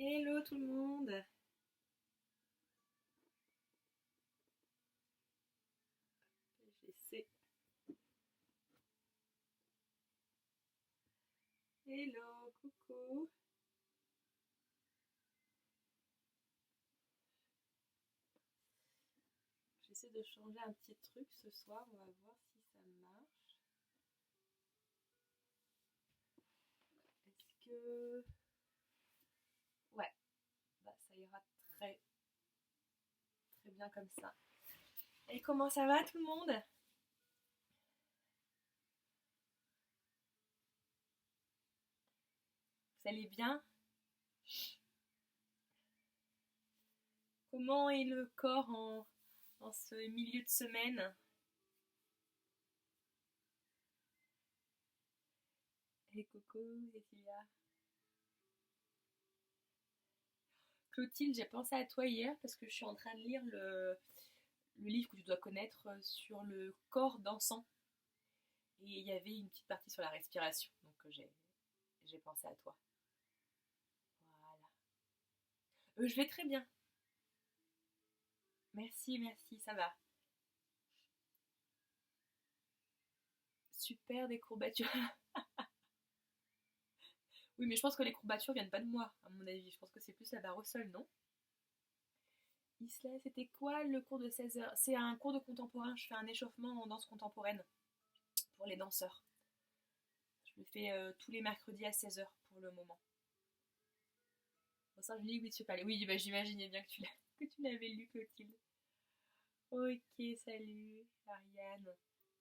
Hello tout le monde. J'essaie. Hello, coucou. J'essaie de changer un petit truc ce soir. On va voir si ça marche. Est-ce que... Ouais, bah, ça ira très bien comme ça. Et comment ça va tout le monde? Vous allez bien? Comment est le corps en ce milieu de semaine? Et coucou, Cécilia. Clotilde, j'ai pensé à toi hier parce que je suis en train de lire le livre que tu dois connaître sur le corps dansant. Et il y avait une petite partie sur la respiration, donc j'ai pensé à toi. Voilà. Je vais très bien. Merci, merci, ça va. Super des courbatures. Oui, mais je pense que les courbatures viennent pas de moi, à mon avis. Je pense que c'est plus la barre au sol, non? Isla, c'était quoi le cours de 16 heures? C'est un cours de contemporain. Je fais un échauffement en danse contemporaine pour les danseurs. Je le fais tous les mercredis à 16 heures pour le moment. Bon, ça, je lis oui, tu parles. Oui, bah, j'imaginais bien que tu l'avais lu, Clotilde. Ok, salut, Ariane.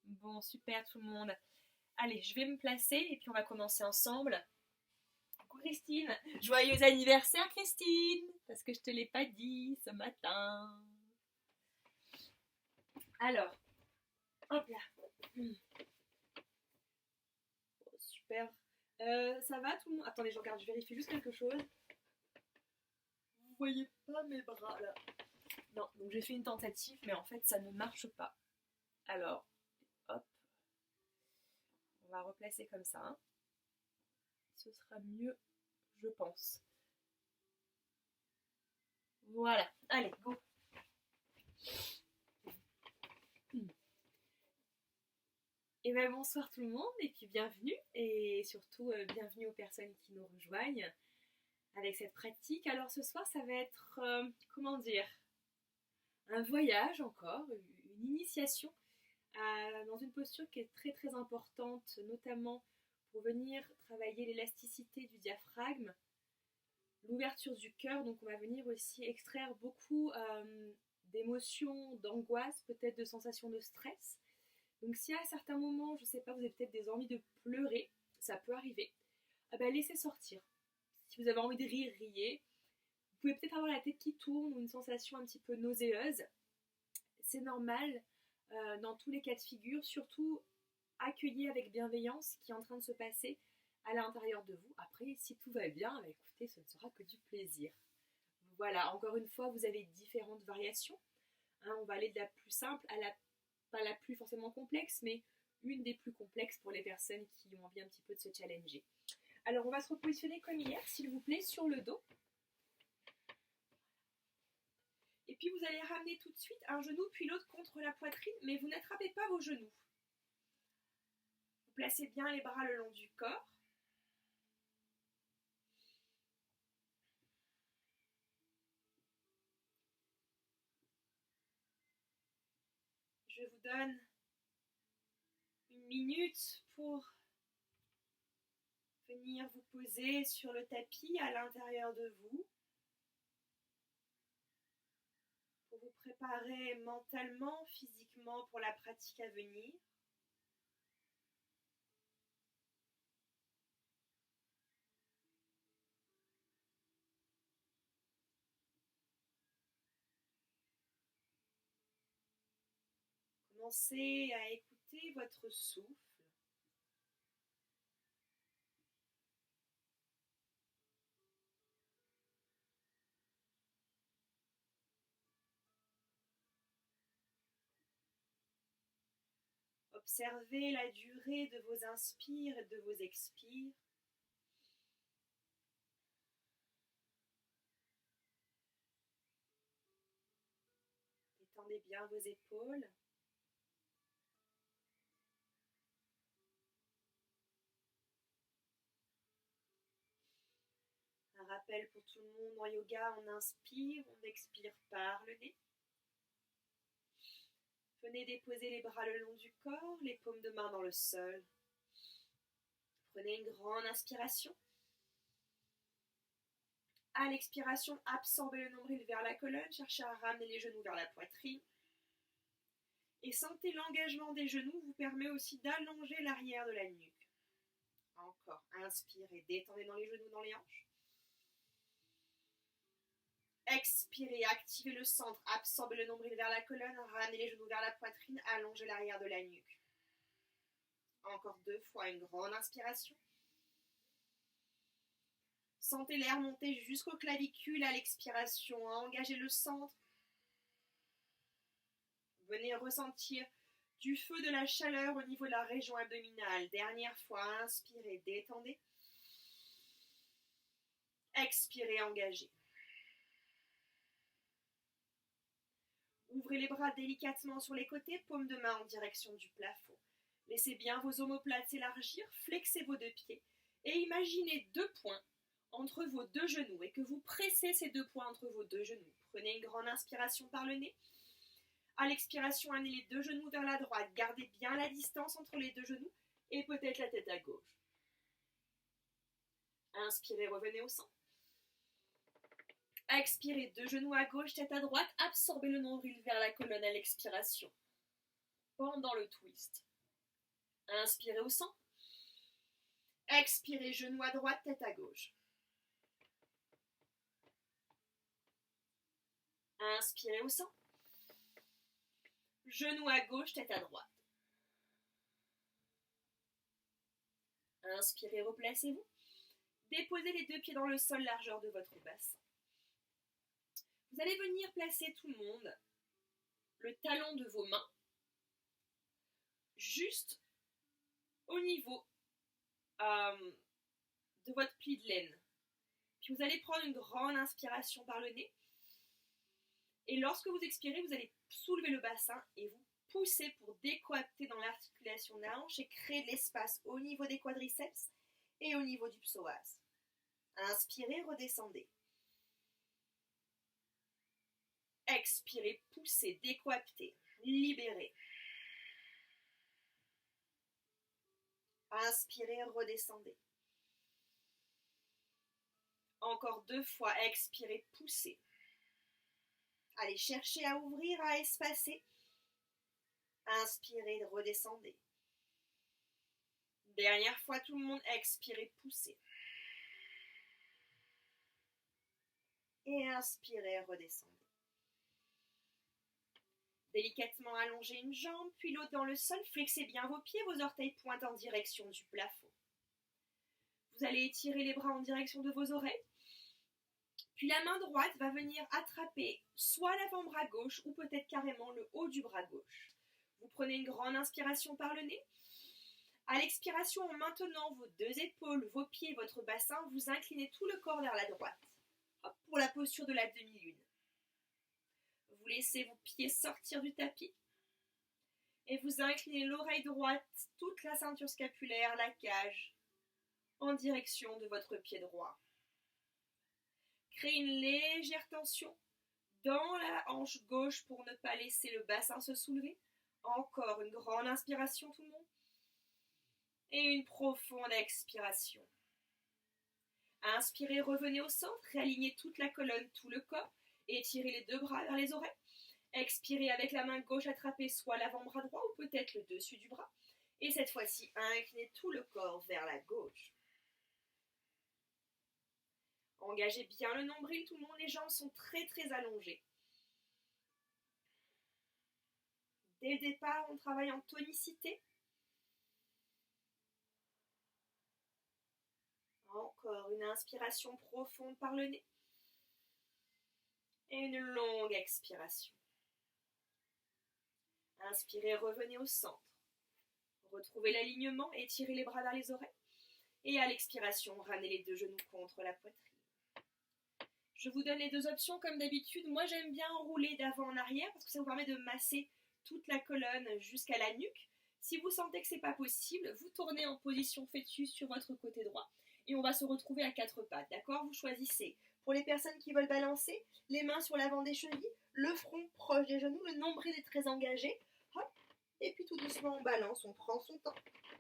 Bon, super tout le monde. Allez, je vais me placer et puis on va commencer ensemble. Coucou Christine. Joyeux anniversaire Christine, parce que je te l'ai pas dit ce matin. Alors, hop là. Super. Ça va tout le monde? Attendez, je regarde, je vérifie juste quelque chose. Vous voyez pas mes bras là? Non, donc j'ai fait une tentative, mais en fait ça ne marche pas. Alors, hop, on va replacer comme ça, hein. Ce sera mieux, je pense. Voilà, allez, go. Et bien bonsoir tout le monde et puis bienvenue et surtout bienvenue aux personnes qui nous rejoignent avec cette pratique. Alors ce soir ça va être, comment dire, un voyage encore, une initiation dans une posture qui est très importante, notamment pour venir travailler l'élasticité du diaphragme, l'ouverture du cœur. Donc on va venir aussi extraire beaucoup d'émotions, d'angoisse, peut-être de sensations de stress. Donc si à certains moments, je ne sais pas, vous avez peut-être des envies de pleurer, ça peut arriver, ah ben, laissez sortir. Si vous avez envie de rire, riez. Vous pouvez peut-être avoir la tête qui tourne ou une sensation un petit peu nauséeuse. C'est normal dans tous les cas de figure, surtout accueillir avec bienveillance ce qui est en train de se passer à l'intérieur de vous. Après, si tout va bien, bah, écoutez, ce ne sera que du plaisir. Voilà, encore une fois, vous avez différentes variations. Hein, on va aller de la plus simple à la, pas la plus forcément complexe, mais une des plus complexes pour les personnes qui ont envie un petit peu de se challenger. Alors, on va se repositionner comme hier, s'il vous plaît, sur le dos. Et puis, vous allez ramener tout de suite un genou puis l'autre contre la poitrine, mais vous n'attrapez pas vos genoux. Vous placez bien les bras le long du corps. Je vous donne une minute pour venir vous poser sur le tapis à l'intérieur de vous, pour vous préparer mentalement, physiquement pour la pratique à venir. Commencez à écouter votre souffle. Observez la durée de vos inspires et de vos expires. bien vos épaules. Un rappel pour tout le monde en yoga, on inspire, on expire par le nez. Venez déposer les bras le long du corps, les paumes de main dans le sol. Prenez une grande inspiration. À l'expiration, absorbez le nombril vers la colonne, cherchez à ramener les genoux vers la poitrine. Et sentez l'engagement des genoux vous permet aussi d'allonger l'arrière de la nuque. Encore, inspirez, détendez dans les genoux, dans les hanches. Expirez, activez le centre, absorbez le nombril vers la colonne, ramenez les genoux vers la poitrine, allongez l'arrière de la nuque. Encore 2 fois, une grande inspiration. Sentez l'air monter jusqu'aux clavicules à l'expiration, engagez le centre. Venez ressentir du feu, de la chaleur au niveau de la région abdominale. Dernière fois, inspirez, détendez. Expirez, engagez. Ouvrez les bras délicatement sur les côtés, paumes de main en direction du plafond. Laissez bien vos omoplates s'élargir, flexez vos 2 pieds et imaginez 2 points entre vos 2 genoux et que vous pressez ces 2 points entre vos 2 genoux. Prenez une grande inspiration par le nez. À l'expiration, amenez les 2 genoux vers la droite. Gardez bien la distance entre les 2 genoux et peut-être la tête à gauche. Inspirez, revenez au centre. Expirez, 2 genoux à gauche, tête à droite. Absorbez le nombril vers la colonne à l'expiration. Pendant le twist. Inspirez au centre. Expirez, genoux à droite, tête à gauche. Inspirez au centre. Genoux à gauche, tête à droite. Inspirez, replacez-vous. Déposez les 2 pieds dans le sol, largeur de votre bassin. Vous allez venir placer tout le monde, le talon de vos mains, juste au niveau de votre pli de laine. Puis vous allez prendre une grande inspiration par le nez. Et lorsque vous expirez, vous allez soulever le bassin et vous poussez pour décoapter dans l'articulation de la hanche et créer de l'espace au niveau des quadriceps et au niveau du psoas. Inspirez, redescendez. Expirez, poussez, décoaptez, libérez. Inspirez, redescendez. Encore 2 fois, expirez, poussez. Allez chercher à ouvrir, à espacer. Inspirez, redescendez. Dernière fois, tout le monde, expirez, poussez. Et inspirez, redescendez. Délicatement allongez une jambe, puis l'autre dans le sol. Flexez bien vos pieds, vos orteils pointent en direction du plafond. Vous allez étirer les bras en direction de vos oreilles. Puis la main droite va venir attraper soit l'avant-bras gauche ou peut-être carrément le haut du bras gauche. Vous prenez une grande inspiration par le nez. À l'expiration, en maintenant vos 2 épaules, vos pieds, votre bassin, vous inclinez tout le corps vers la droite. Hop, pour la posture de la demi-lune. Vous laissez vos pieds sortir du tapis. Et vous inclinez l'oreille droite, toute la ceinture scapulaire, la cage, en direction de votre pied droit. Créez une légère tension dans la hanche gauche pour ne pas laisser le bassin se soulever. Encore une grande inspiration tout le monde. Et une profonde expiration. Inspirez, revenez au centre, réalignez toute la colonne, tout le corps. Étirez les 2 bras vers les oreilles. Expirez avec la main gauche, attrapez soit l'avant-bras droit ou peut-être le dessus du bras. Et cette fois-ci, inclinez tout le corps vers la gauche. Engagez bien le nombril, tout le monde, les jambes sont très très allongées. Dès le départ, on travaille en tonicité. Encore une inspiration profonde par le nez. Et une longue expiration. Inspirez, revenez au centre. Retrouvez l'alignement, étirez les bras vers les oreilles. Et à l'expiration, ramenez les 2 genoux contre la poitrine. Je vous donne les deux options comme d'habitude. Moi, j'aime bien rouler d'avant en arrière parce que ça vous permet de masser toute la colonne jusqu'à la nuque. Si vous sentez que ce n'est pas possible, vous tournez en position fœtus sur votre côté droit et on va se retrouver à quatre pattes, d'accord? Vous choisissez. Pour les personnes qui veulent balancer, les mains sur l'avant des chevilles, le front proche des genoux, le nombril est très engagé. Hop. Et puis tout doucement on balance, on prend son temps.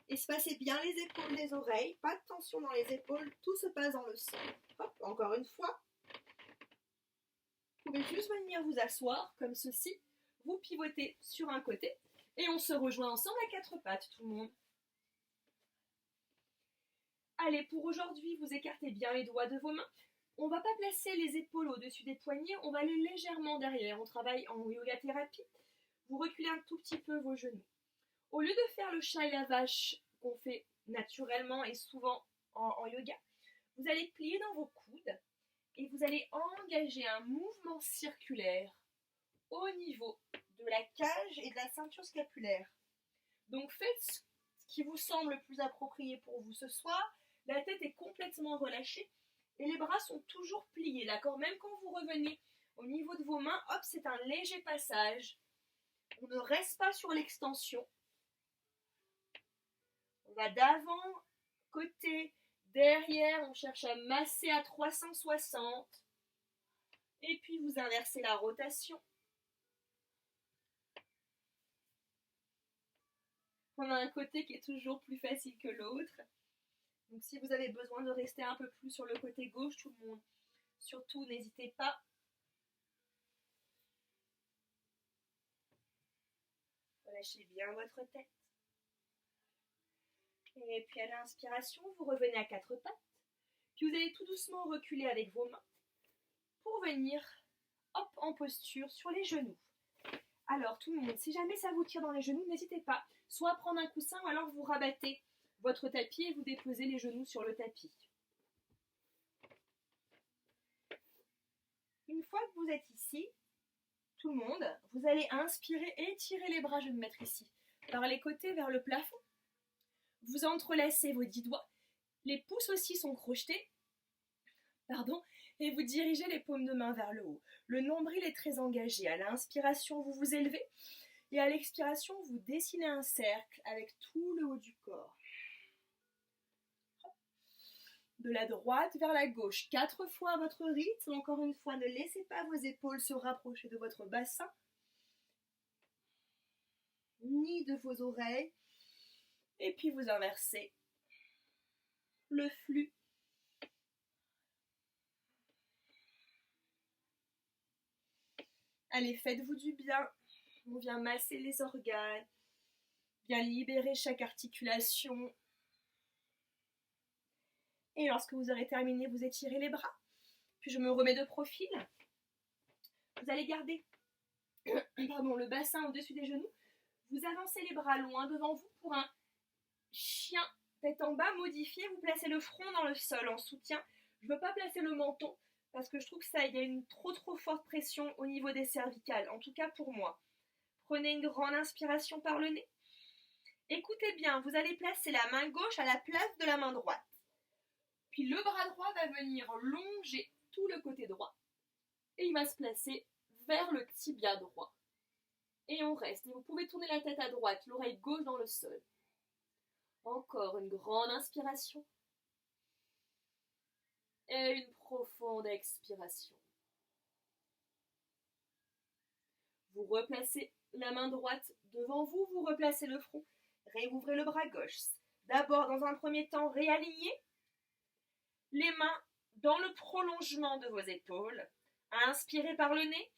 Espacez bien les épaules des oreilles, pas de tension dans les épaules, tout se passe dans le sol. Hop, encore une fois. Vous pouvez juste venir vous asseoir comme ceci, vous pivotez sur un côté et on se rejoint ensemble à quatre pattes tout le monde. Allez, pour aujourd'hui, vous écartez bien les doigts de vos mains. On ne va pas placer les épaules au-dessus des poignets, on va aller légèrement derrière. On travaille en yoga thérapie. Vous reculez un tout petit peu vos genoux. Au lieu de faire le chat et la vache qu'on fait naturellement et souvent en yoga, vous allez plier dans vos coudes et vous allez engager un mouvement circulaire au niveau de la cage et de la ceinture scapulaire. Donc faites ce qui vous semble le plus approprié pour vous ce soir. La tête est complètement relâchée et les bras sont toujours pliés, d'accord? Même quand vous revenez au niveau de vos mains, hop, c'est un léger passage. On ne reste pas sur l'extension. On va d'avant, côté, derrière, on cherche à masser à 360. Et puis vous inversez la rotation. On a un côté qui est toujours plus facile que l'autre. Donc si vous avez besoin de rester un peu plus sur le côté gauche, tout le monde, surtout n'hésitez pas. Relâchez bien votre tête. Et puis à l'inspiration, vous revenez à quatre pattes. Puis vous allez tout doucement reculer avec vos mains pour venir hop, en posture sur les genoux. Alors tout le monde, si jamais ça vous tire dans les genoux, n'hésitez pas. Soit à prendre un coussin ou alors vous rabattez votre tapis et vous déposez les genoux sur le tapis. Une fois que vous êtes ici, tout le monde, vous allez inspirer et étirer les bras, je vais me mettre ici, par les côtés vers le plafond. Vous entrelacez vos 10 doigts, les pouces aussi sont crochetés, et vous dirigez les paumes de main vers le haut. Le nombril est très engagé. À l'inspiration, vous vous élevez, et à l'expiration, vous dessinez un cercle avec tout le haut du corps. De la droite vers la gauche, 4 fois à votre rythme. Encore une fois, ne laissez pas vos épaules se rapprocher de votre bassin, ni de vos oreilles. Et puis vous inversez le flux. Allez, faites-vous du bien. On vient masser les organes, bien libérer chaque articulation. Et lorsque vous aurez terminé, vous étirez les bras. Puis je me remets de profil. Vous allez garder le bassin au-dessus des genoux. Vous avancez les bras loin devant vous pour un chien tête en bas modifié. Vous placez le front dans le sol en soutien. Je ne veux pas placer le menton parce que je trouve qu'il y a une trop forte pression au niveau des cervicales. En tout cas pour moi. Prenez une grande inspiration par le nez. Écoutez bien, vous allez placer la main gauche à la place de la main droite. Puis le bras droit va venir longer tout le côté droit. Et il va se placer vers le tibia droit. Et on reste. Et vous pouvez tourner la tête à droite, l'oreille gauche dans le sol. Encore une grande inspiration. Et une profonde expiration. Vous replacez la main droite devant vous, vous replacez le front. Réouvrez le bras gauche. D'abord, dans un premier temps, réalignez les mains dans le prolongement de vos épaules. Inspirez par le nez.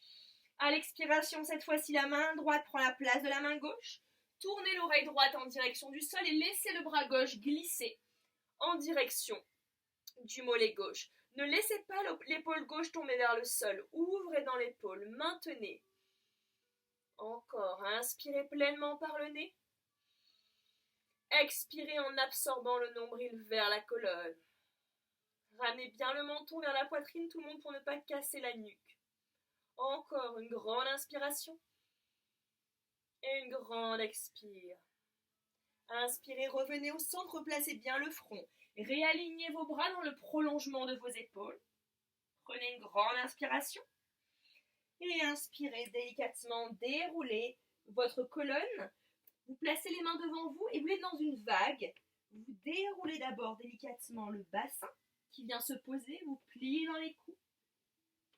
À l'expiration, cette fois-ci, la main droite prend la place de la main gauche. Tournez l'oreille droite en direction du sol et laissez le bras gauche glisser en direction du mollet gauche. Ne laissez pas l'épaule gauche tomber vers le sol. Ouvrez dans l'épaule, maintenez. Encore, inspirez pleinement par le nez. Expirez en absorbant le nombril vers la colonne. Ramenez bien le menton vers la poitrine, tout le monde, pour ne pas casser la nuque. Encore une grande inspiration. Et une grande expire. Inspirez, revenez au centre, placez bien le front. Réalignez vos bras dans le prolongement de vos épaules. Prenez une grande inspiration. Et inspirez délicatement, déroulez votre colonne. Vous placez les mains devant vous et vous êtes dans une vague. Vous déroulez d'abord délicatement le bassin qui vient se poser. Vous pliez dans les coudes.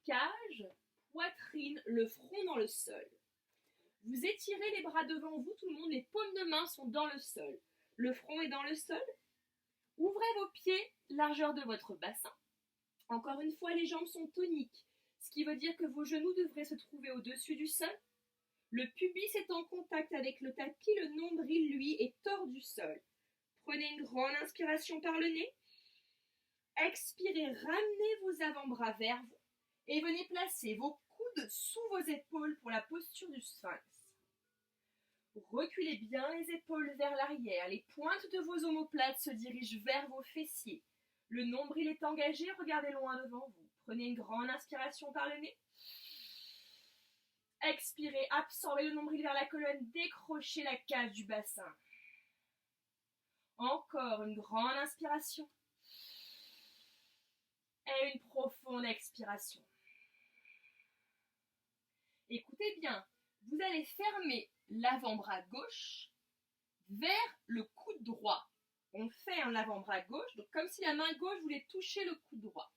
Cage, poitrine, le front dans le sol. Vous étirez les bras devant vous, tout le monde, les paumes de main sont dans le sol. Le front est dans le sol. Ouvrez vos pieds, largeur de votre bassin. Encore une fois, les jambes sont toniques, ce qui veut dire que vos genoux devraient se trouver au-dessus du sol. Le pubis est en contact avec le tapis, le nombril, lui, est hors du sol. Prenez une grande inspiration par le nez. Expirez, ramenez vos avant-bras vers vous et venez placer vos coudes sous vos épaules pour la posture du sphinx. Reculez bien les épaules vers l'arrière, les pointes de vos omoplates se dirigent vers vos fessiers. Le nombril est engagé, regardez loin devant vous. Prenez une grande inspiration par le nez. Expirez, absorbez le nombril vers la colonne, décrochez la cage du bassin. Encore une grande inspiration. Et une profonde expiration. Écoutez bien, vous allez fermer l'avant-bras gauche vers le coude droit. On ferme l'avant-bras gauche, donc comme si la main gauche voulait toucher le coude droit.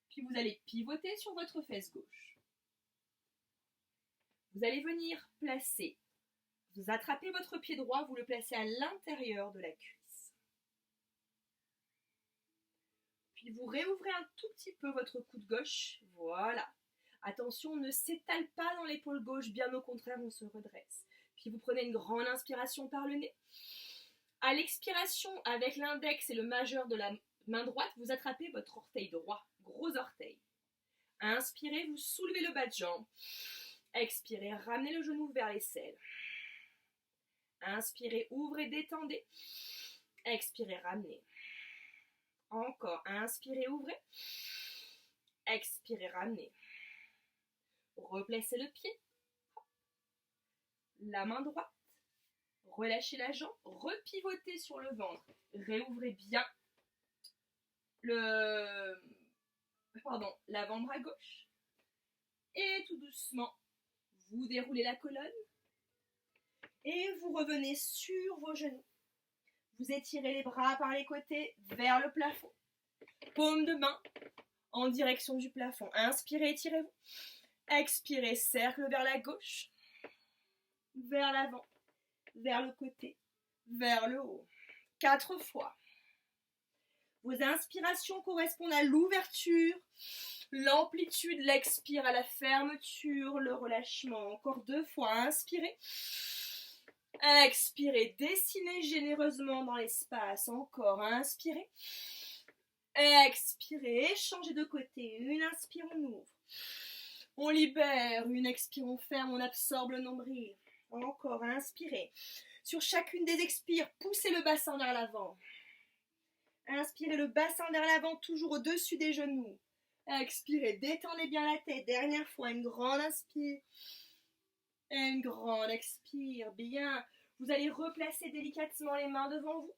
Puis vous allez pivoter sur votre fesse gauche. Vous allez venir placer, vous attrapez votre pied droit, vous le placez à l'intérieur de la cuisse. Puis vous réouvrez un tout petit peu votre coude gauche, voilà. Attention, on ne s'étale pas dans l'épaule gauche, bien au contraire, on se redresse. Puis vous prenez une grande inspiration par le nez. À l'expiration, avec l'index et le majeur de la main droite, vous attrapez votre orteil droit, gros orteil. Inspirez, vous soulevez le bas de jambe. Expirez, ramenez le genou vers l'aisselle. Inspirez, ouvrez, détendez. Expirez, ramenez. Encore, inspirez, ouvrez. Expirez, ramenez. Replacez le pied. La main droite. Relâchez la jambe. Repivotez sur le ventre. Réouvrez bien l'avant-bras gauche. Et tout doucement, vous déroulez la colonne. Et vous revenez sur vos genoux. Vous étirez les bras par les côtés vers le plafond. Paume de main en direction du plafond. Inspirez, étirez-vous. Expirez, cercle vers la gauche, vers l'avant, vers le côté, vers le haut. 4 fois. Vos inspirations correspondent à l'ouverture, l'amplitude, l'expire à la fermeture, le relâchement. Encore 2 fois. Inspirez. Expirez, dessinez généreusement dans l'espace. Encore, inspirez. Expirez, changez de côté. Une inspire, on ouvre. On libère, une expire, on ferme, on absorbe le nombril. Encore, inspirez. Sur chacune des expires, poussez le bassin vers l'avant. Inspirez le bassin vers l'avant, toujours au-dessus des genoux. Expirez, détendez bien la tête. Dernière fois, une grande inspire. Et une grande expire. Bien. Vous allez replacer délicatement les mains devant vous.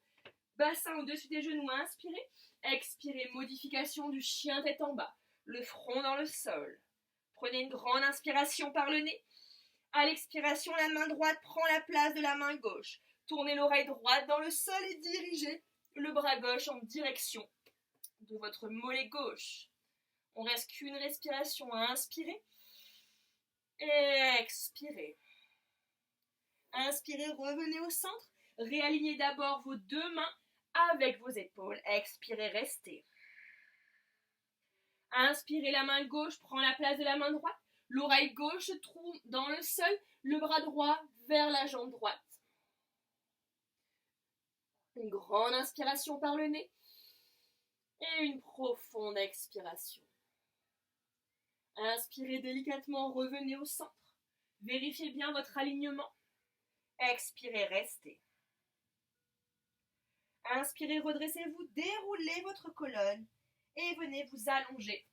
Bassin au-dessus des genoux, inspirez. Expirez, modification du chien tête en bas. Le front dans le sol. Prenez une grande inspiration par le nez. À l'expiration, la main droite prend la place de la main gauche. Tournez l'oreille droite dans le sol et dirigez le bras gauche en direction de votre mollet gauche. On reste qu'une respiration à inspirer. Et expirez. Inspirez, revenez au centre. Réalignez d'abord vos 2 mains avec vos épaules. Expirez, restez. Inspirez, la main gauche prend la place de la main droite. L'oreille gauche se trouve dans le sol. Le bras droit vers la jambe droite. Une grande inspiration par le nez. Et une profonde expiration. Inspirez délicatement, revenez au centre. Vérifiez bien votre alignement. Expirez, restez. Inspirez, redressez-vous, déroulez votre colonne et venez vous allonger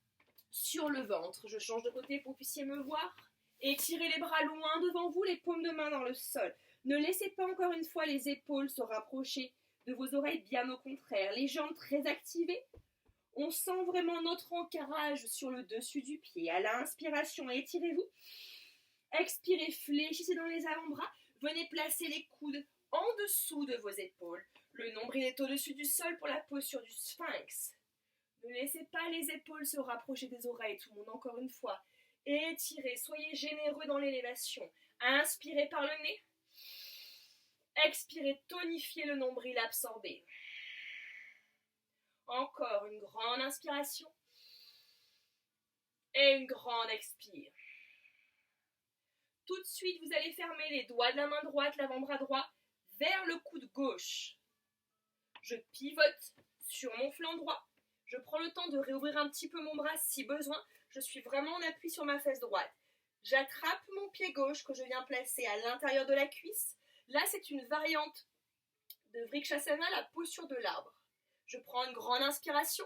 sur le ventre. Je change de côté pour que vous puissiez me voir. Étirez les bras loin devant vous, les paumes de main dans le sol. Ne laissez pas encore une fois les épaules se rapprocher de vos oreilles, bien au contraire. Les jambes très activées. On sent vraiment notre ancrage sur le dessus du pied. À l'inspiration, étirez-vous. Expirez, fléchissez dans les avant-bras. Venez placer les coudes en dessous de vos épaules. Le nombril est au-dessus du sol pour la posture du sphinx. Ne laissez pas les épaules se rapprocher des oreilles, tout le monde, encore une fois. Étirez, soyez généreux dans l'élévation. Inspirez par le nez. Expirez, tonifiez le nombril, absorbé. Encore une grande inspiration. Et une grande expire. Tout de suite, vous allez fermer les doigts de la main droite, l'avant-bras droit, vers le coude gauche. Je pivote sur mon flanc droit. Je prends le temps de réouvrir un petit peu mon bras si besoin. Je suis vraiment en appui sur ma fesse droite. J'attrape mon pied gauche que je viens placer à l'intérieur de la cuisse. Là, c'est une variante de Vrikshasana, la posture de l'arbre. Je prends une grande inspiration.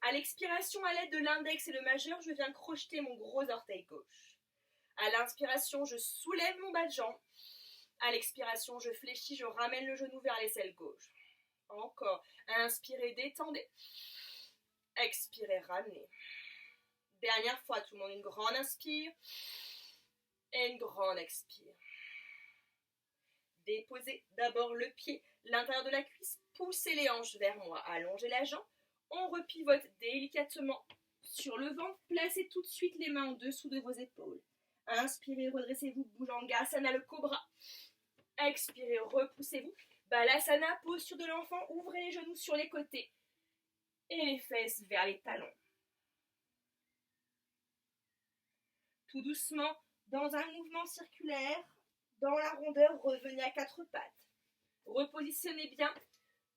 À l'expiration, à l'aide de l'index et le majeur, je viens crocheter mon gros orteil gauche. À l'inspiration, je soulève mon bas de jambe. À l'expiration, je fléchis, je ramène le genou vers l'aisselle gauche. Encore. Inspirez, détendez. Expirez, ramenez. Dernière fois, tout le monde, une grande inspire et une grande expire. Déposez d'abord le pied, l'intérieur de la cuisse, poussez les hanches vers moi, allongez la jambe. On repivote délicatement sur le ventre, placez tout de suite les mains en dessous de vos épaules. Inspirez, redressez-vous, Bhujangasana, le cobra. Expirez, repoussez-vous. Balasana, posture de l'enfant, ouvrez les genoux sur les côtés et les fesses vers les talons. Tout doucement, dans un mouvement circulaire, dans la rondeur, revenez à quatre pattes. Repositionnez bien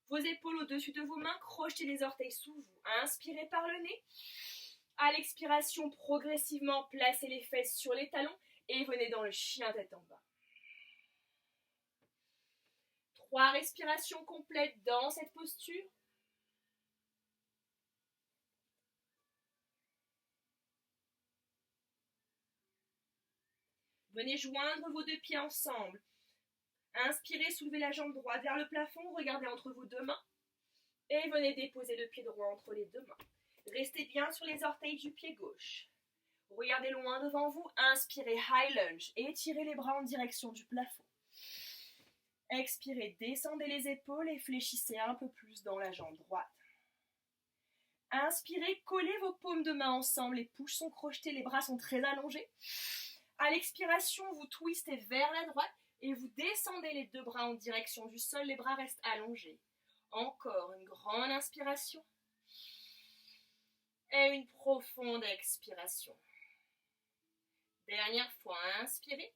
vos épaules au-dessus de vos mains, crochetez les orteils sous vous. Inspirez par le nez. À l'expiration, progressivement, placez les fesses sur les talons et venez dans le chien tête en bas. 3 respirations complètes dans cette posture. Venez joindre vos deux pieds ensemble. Inspirez, soulevez la jambe droite vers le plafond, regardez entre vos deux mains. Et venez déposer le pied droit entre les deux mains. Restez bien sur les orteils du pied gauche. Regardez loin devant vous. Inspirez, high lunge. Étirez les bras en direction du plafond. Expirez, descendez les épaules et fléchissez un peu plus dans la jambe droite. Inspirez, collez vos paumes de main ensemble, les pouces sont crochetés, les bras sont très allongés. À l'expiration, vous twistez vers la droite et vous descendez les deux bras en direction du sol, les bras restent allongés. Encore une grande inspiration et une profonde expiration. Dernière fois, inspirez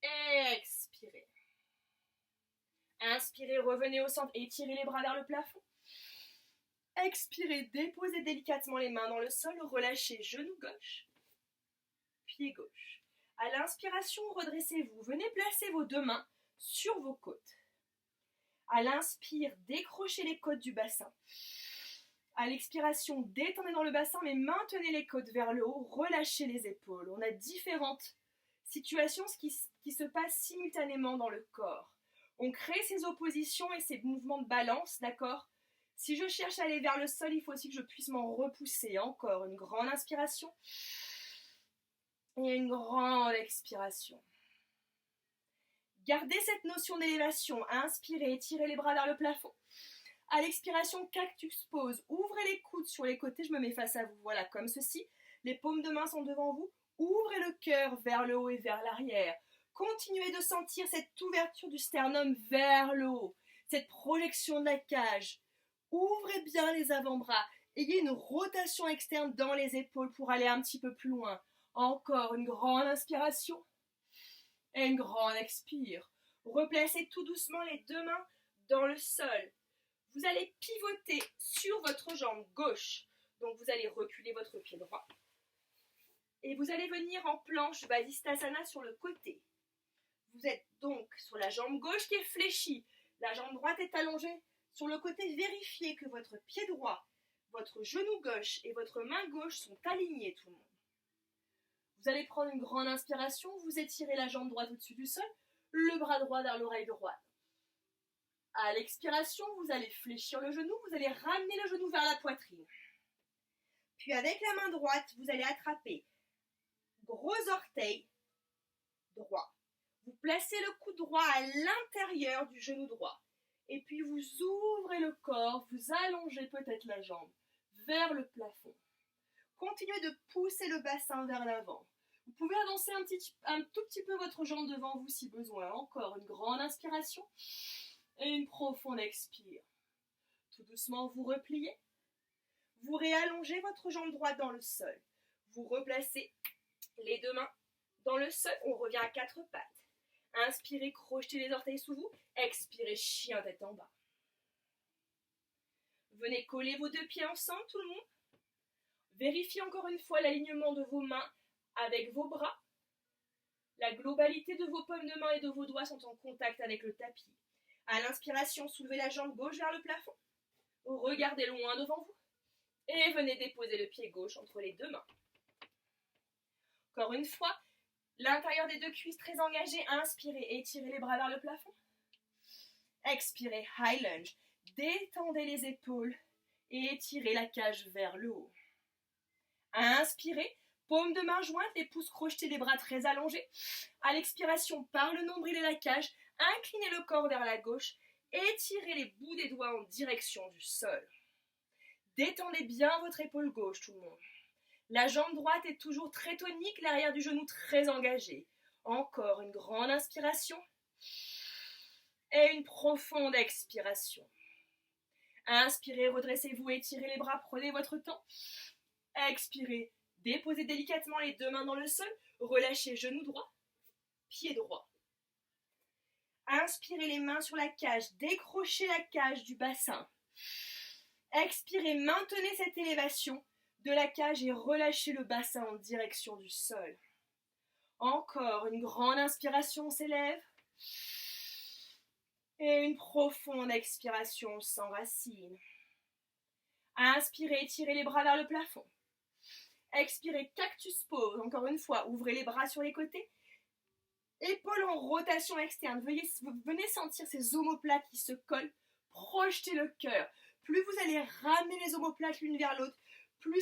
et expirez. Inspirez, revenez au centre, étirez les bras vers le plafond. Expirez, déposez délicatement les mains dans le sol, relâchez genou gauche, pied gauche. À l'inspiration, redressez-vous. Venez placer vos deux mains sur vos côtes. À l'inspire, décrochez les côtes du bassin. À l'expiration, détendez dans le bassin, mais maintenez les côtes vers le haut, relâchez les épaules. On a différentes situations qui se passent simultanément dans le corps. On crée ces oppositions et ces mouvements de balance, d'accord ? Si je cherche à aller vers le sol, il faut aussi que je puisse m'en repousser. Encore une grande inspiration et une grande expiration. Gardez cette notion d'élévation. Inspirez, étirez les bras vers le plafond. À l'expiration, cactus pose. Ouvrez les coudes sur les côtés, je me mets face à vous. Voilà, comme ceci. Les paumes de main sont devant vous. Ouvrez le cœur vers le haut et vers l'arrière. Continuez de sentir cette ouverture du sternum vers le haut. Cette projection de la cage. Ouvrez bien les avant-bras. Ayez une rotation externe dans les épaules pour aller un petit peu plus loin. Encore une grande inspiration et une grande expire. Replacez tout doucement les deux mains dans le sol. Vous allez pivoter sur votre jambe gauche. Donc vous allez reculer votre pied droit. Et vous allez venir en planche Vasisthasana sur le côté. Vous êtes donc sur la jambe gauche qui est fléchie. La jambe droite est allongée. Sur le côté, vérifiez que votre pied droit, votre genou gauche et votre main gauche sont alignés, tout le monde. Vous allez prendre une grande inspiration, vous étirez la jambe droite au-dessus du sol, le bras droit vers l'oreille droite. À l'expiration, vous allez fléchir le genou, vous allez ramener le genou vers la poitrine. Puis avec la main droite, vous allez attraper gros orteil droit. Vous placez le coude droit à l'intérieur du genou droit. Et puis vous ouvrez le corps, vous allongez peut-être la jambe vers le plafond. Continuez de pousser le bassin vers l'avant. Vous pouvez avancer un tout petit peu votre jambe devant vous si besoin. Encore une grande inspiration et une profonde expire. Tout doucement, vous repliez. Vous réallongez votre jambe droite dans le sol. Vous replacez les deux mains dans le sol. On revient à quatre pattes. Inspirez, crochetez les orteils sous vous. Expirez, chien tête en bas. Venez coller vos deux pieds ensemble, tout le monde. Vérifiez encore une fois l'alignement de vos mains avec vos bras. La globalité de vos paumes de main et de vos doigts sont en contact avec le tapis. À l'inspiration, soulevez la jambe gauche vers le plafond. Regardez loin devant vous. Et venez déposer le pied gauche entre les deux mains. Encore une fois, l'intérieur des deux cuisses très engagé. Inspirez, étirez les bras vers le plafond. Expirez, high lunge. Détendez les épaules et étirez la cage vers le haut. Inspirez, paume de main jointe, les pouces crochetés, les bras très allongés. À l'expiration, par le nombril et la cage, inclinez le corps vers la gauche. Étirez les bouts des doigts en direction du sol. Détendez bien votre épaule gauche, tout le monde. La jambe droite est toujours très tonique, l'arrière du genou très engagé. Encore une grande inspiration et une profonde expiration. Inspirez, redressez-vous, étirez les bras, prenez votre temps. Expirez, déposez délicatement les deux mains dans le sol, relâchez genou droit, pied droit. Inspirez les mains sur la cage, décrochez la cage du bassin. Expirez, maintenez cette élévation de la cage et relâchez le bassin en direction du sol. Encore une grande inspiration s'élève. Et une profonde expiration s'enracine. Inspirez, étirez les bras vers le plafond. Expirez, cactus pose. Encore une fois, ouvrez les bras sur les côtés. Épaules en rotation externe. Venez sentir ces omoplates qui se collent. Projetez le cœur. Plus vous allez ramener les omoplates l'une vers l'autre, plus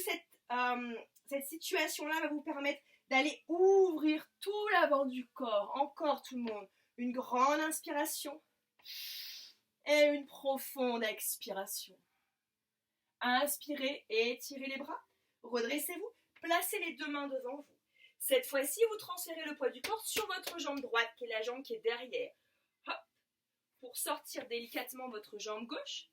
cette situation-là va vous permettre d'aller ouvrir tout l'avant du corps. Encore tout le monde. Une grande inspiration et une profonde expiration. Inspirez et étirez les bras. Redressez-vous. Placez les deux mains devant vous. Cette fois-ci, vous transférez le poids du corps sur votre jambe droite, qui est la jambe qui est derrière. Hop. Pour sortir délicatement votre jambe gauche.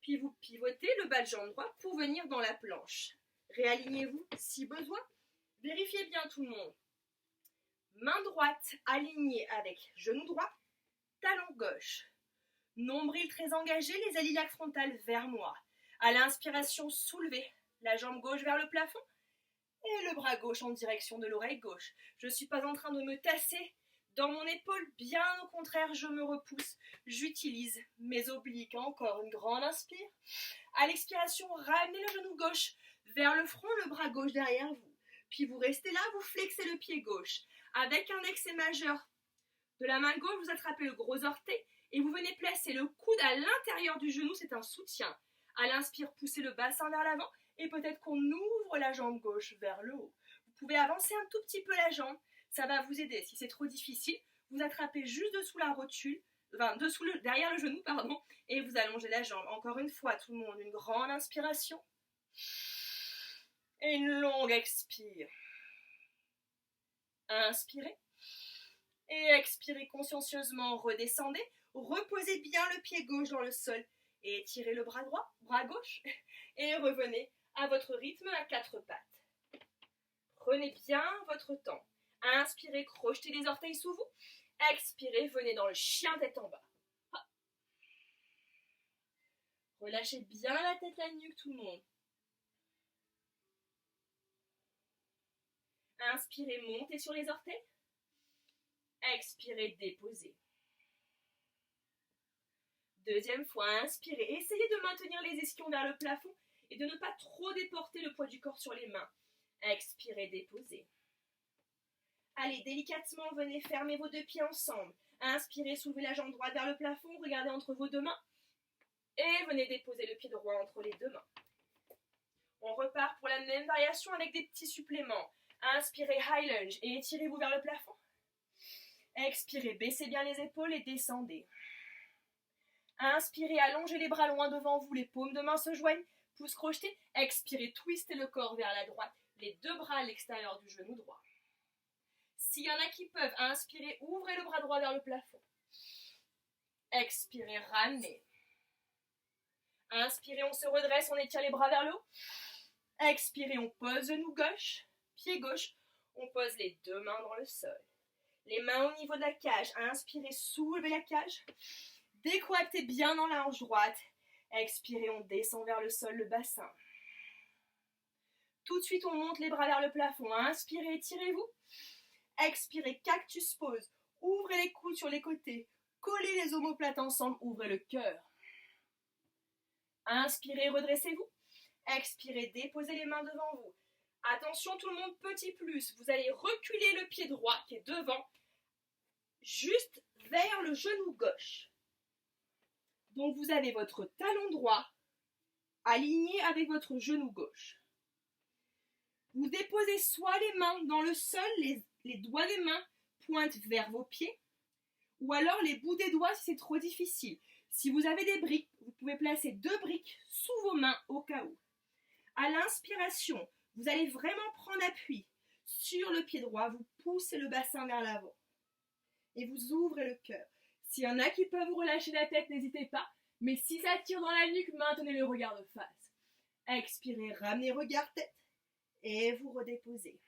Puis vous pivotez le bas de jambe droite pour venir dans la planche. Réalignez-vous si besoin. Vérifiez bien tout le monde. Main droite alignée avec genou droit, talon gauche. Nombril très engagé, les iliaques frontales vers moi. À l'inspiration, soulevez la jambe gauche vers le plafond et le bras gauche en direction de l'oreille gauche. Je ne suis pas en train de me tasser dans mon épaule, bien au contraire, je me repousse. J'utilise mes obliques. Encore une grande inspire. À l'expiration, ramenez le genou gauche vers le front, le bras gauche derrière vous. Puis vous restez là, vous flexez le pied gauche. Avec index et majeur de la main gauche, vous attrapez le gros orteil et vous venez placer le coude à l'intérieur du genou, c'est un soutien. À l'inspire, poussez le bassin vers l'avant et peut-être qu'on ouvre la jambe gauche vers le haut. Vous pouvez avancer un tout petit peu la jambe, ça va vous aider. Si c'est trop difficile, vous attrapez juste dessous la rotule, derrière le genou, et vous allongez la jambe. Encore une fois, tout le monde, une grande inspiration et une longue expire. Inspirez et expirez consciencieusement, redescendez, reposez bien le pied gauche dans le sol et étirez le bras droit, bras gauche et revenez à votre rythme à quatre pattes. Prenez bien votre temps. Inspirez, crochetez les orteils sous vous. Expirez, venez dans le chien tête en bas. Relâchez bien la tête, la nuque, tout le monde. Inspirez, montez sur les orteils. Expirez, déposez. Deuxième fois, inspirez. Essayez de maintenir les ischions vers le plafond et de ne pas trop déporter le poids du corps sur les mains. Expirez, déposez. Allez, délicatement, venez fermer vos deux pieds ensemble. Inspirez, soulevez la jambe droite vers le plafond, regardez entre vos deux mains. Et venez déposer le pied droit entre les deux mains. On repart pour la même variation avec des petits suppléments. Inspirez, high lunge et étirez-vous vers le plafond. Expirez, baissez bien les épaules et descendez. Inspirez, allongez les bras loin devant vous, les paumes de main se joignent, pouce crocheté. Expirez, twistez le corps vers la droite, les deux bras à l'extérieur du genou droit. S'il y en a qui peuvent, inspirez, ouvrez le bras droit vers le plafond. Expirez, ramenez. Inspirez, on se redresse, on étire les bras vers le haut. Expirez, on pose genou gauche, pied gauche, on pose les deux mains dans le sol. Les mains au niveau de la cage. Inspirez, soulevez la cage. Décoactez bien dans la hanche droite. Expirez, on descend vers le sol, le bassin. Tout de suite, on monte les bras vers le plafond. Inspirez, étirez-vous. Expirez, cactus pose. Ouvrez les coudes sur les côtés. Collez les omoplates ensemble, ouvrez le cœur. Inspirez, redressez-vous. Expirez, déposez les mains devant vous. Attention tout le monde, petit plus. Vous allez reculer le pied droit qui est devant, juste vers le genou gauche. Donc vous avez votre talon droit aligné avec votre genou gauche. Vous déposez soit les mains dans le sol, les doigts des mains pointent vers vos pieds, ou alors les bouts des doigts si c'est trop difficile. Si vous avez des briques, vous pouvez placer 2 briques sous vos mains au cas où. À l'inspiration, vous allez vraiment prendre appui sur le pied droit, vous poussez le bassin vers l'avant et vous ouvrez le cœur. S'il y en a qui peuvent vous relâcher la tête, n'hésitez pas, mais si ça tire dans la nuque, maintenez le regard de face. Expirez, ramenez regard tête et vous redéposez.